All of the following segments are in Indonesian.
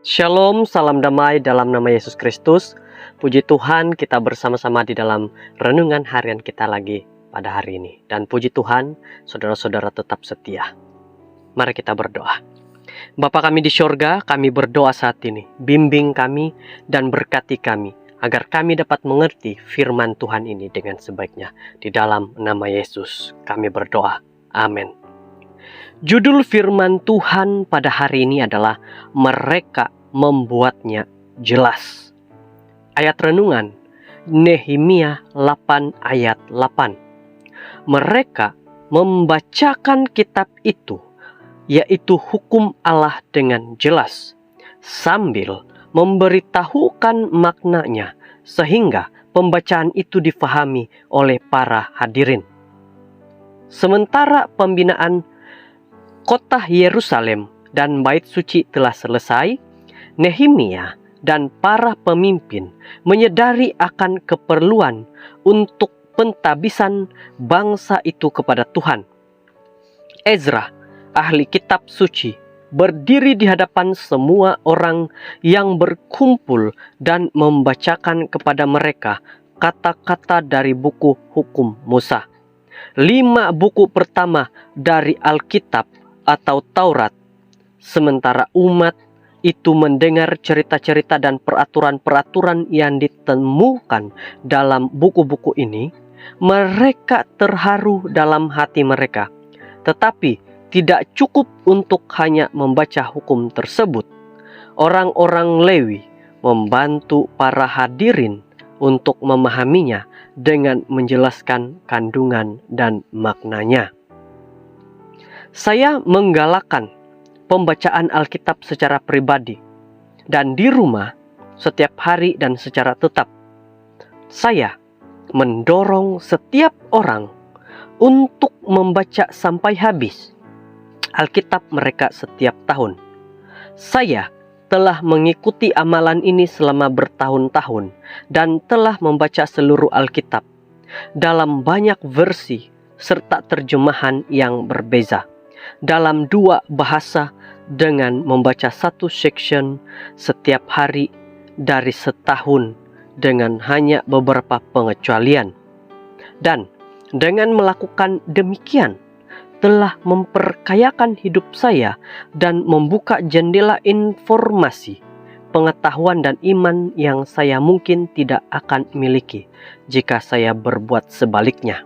Shalom, salam damai dalam nama Yesus Kristus. Puji Tuhan, kita bersama-sama di dalam renungan harian kita lagi pada hari ini. Dan puji Tuhan, saudara-saudara tetap setia. Mari kita berdoa. Bapa kami di sorga, kami berdoa saat ini. Bimbing kami dan berkati kami, agar kami dapat mengerti firman Tuhan ini dengan sebaiknya. Di dalam nama Yesus, kami berdoa. Amin. Judul firman Tuhan pada hari ini adalah mereka membuatnya jelas. Ayat renungan Nehemia 8 ayat 8. Mereka membacakan kitab itu, yaitu hukum Allah dengan jelas, sambil memberitahukan maknanya, sehingga pembacaan itu difahami oleh para hadirin. Sementara pembinaan kota Yerusalem dan bait suci telah selesai, Nehemia dan para pemimpin menyadari akan keperluan untuk pentabisan bangsa itu kepada Tuhan. Ezra, ahli kitab suci, berdiri di hadapan semua orang yang berkumpul dan membacakan kepada mereka kata-kata dari buku hukum Musa. 5 buku pertama dari Alkitab atau Taurat. Sementara umat itu mendengar cerita-cerita dan peraturan-peraturan yang ditemukan dalam buku-buku ini, mereka terharu dalam hati mereka. Tetapi tidak cukup untuk hanya membaca hukum tersebut. Orang-orang Lewi membantu para hadirin untuk memahaminya dengan menjelaskan kandungan dan maknanya. Saya menggalakkan pembacaan Alkitab secara pribadi dan di rumah setiap hari dan secara tetap. Saya mendorong setiap orang untuk membaca sampai habis Alkitab mereka setiap tahun. Saya telah mengikuti amalan ini selama bertahun-tahun dan telah membaca seluruh Alkitab dalam banyak versi serta terjemahan yang berbeza, dalam 2 bahasa, dengan membaca 1 section setiap hari dari setahun dengan hanya beberapa pengecualian. Dan dengan melakukan demikian telah memperkayakan hidup saya dan membuka jendela informasi, pengetahuan dan iman yang saya mungkin tidak akan miliki jika saya berbuat sebaliknya.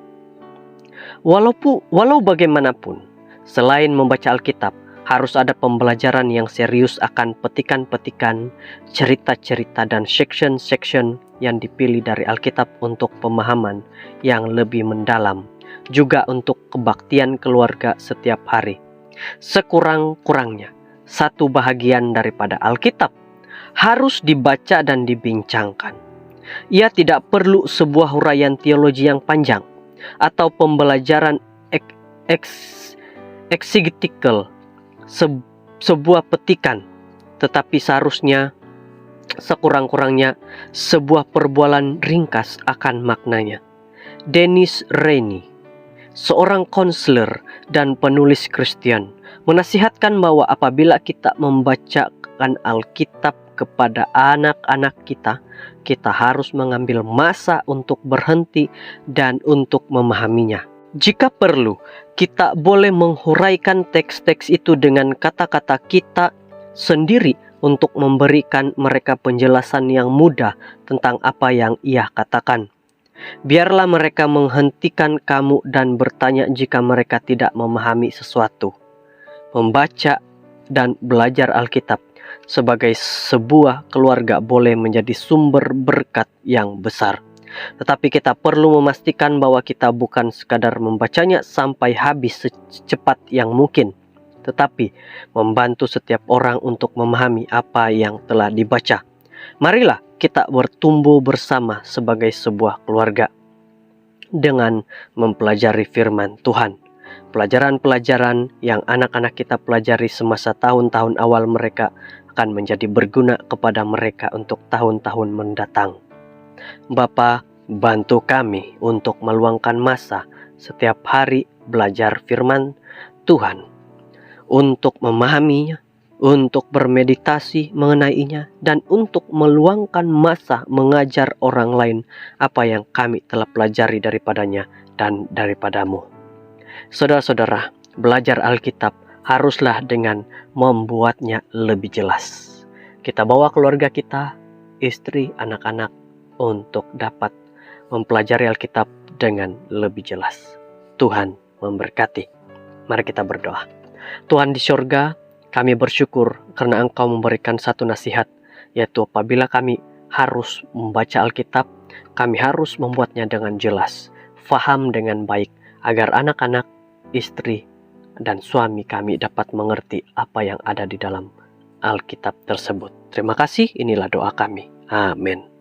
Walau bagaimanapun, selain membaca Alkitab, harus ada pembelajaran yang serius akan petikan-petikan, cerita-cerita dan section-section yang dipilih dari Alkitab untuk pemahaman yang lebih mendalam, juga untuk kebaktian keluarga setiap hari. Sekurang-kurangnya, 1 bahagian daripada Alkitab harus dibaca dan dibincangkan. Ia tidak perlu sebuah huraian teologi yang panjang atau pembelajaran exegetical, sebuah petikan, tetapi seharusnya sekurang-kurangnya sebuah perbualan ringkas akan maknanya. Dennis Rennie, seorang konselor dan penulis Kristen, menasihatkan bahwa apabila kita membacakan Alkitab kepada anak-anak kita, kita harus mengambil masa untuk berhenti dan untuk memahaminya. Jika perlu, kita boleh menghuraikan teks-teks itu dengan kata-kata kita sendiri untuk memberikan mereka penjelasan yang mudah tentang apa yang ia katakan. Biarlah mereka menghentikan kamu dan bertanya jika mereka tidak memahami sesuatu. Membaca dan belajar Alkitab sebagai sebuah keluarga boleh menjadi sumber berkat yang besar. Tetapi kita perlu memastikan bahwa kita bukan sekadar membacanya sampai habis secepat yang mungkin, tetapi membantu setiap orang untuk memahami apa yang telah dibaca. Marilah kita bertumbuh bersama sebagai sebuah keluarga dengan mempelajari firman Tuhan. Pelajaran-pelajaran yang anak-anak kita pelajari semasa tahun-tahun awal mereka akan menjadi berguna kepada mereka untuk tahun-tahun mendatang. Bapa, bantu kami untuk meluangkan masa setiap hari belajar firman Tuhan, untuk memahaminya, untuk bermeditasi mengenainya, dan untuk meluangkan masa mengajar orang lain apa yang kami telah pelajari daripadanya dan daripadamu. Saudara-saudara, belajar Alkitab haruslah dengan membuatnya lebih jelas. Kita bawa keluarga kita, istri, anak-anak untuk dapat mempelajari Alkitab dengan lebih jelas. Tuhan memberkati. Mari kita berdoa. Tuhan di surga, kami bersyukur karena Engkau memberikan satu nasihat, yaitu apabila kami harus membaca Alkitab, kami harus membuatnya dengan jelas, faham dengan baik, agar anak-anak, istri, dan suami kami dapat mengerti apa yang ada di dalam Alkitab tersebut. Terima kasih, inilah doa kami. Amin.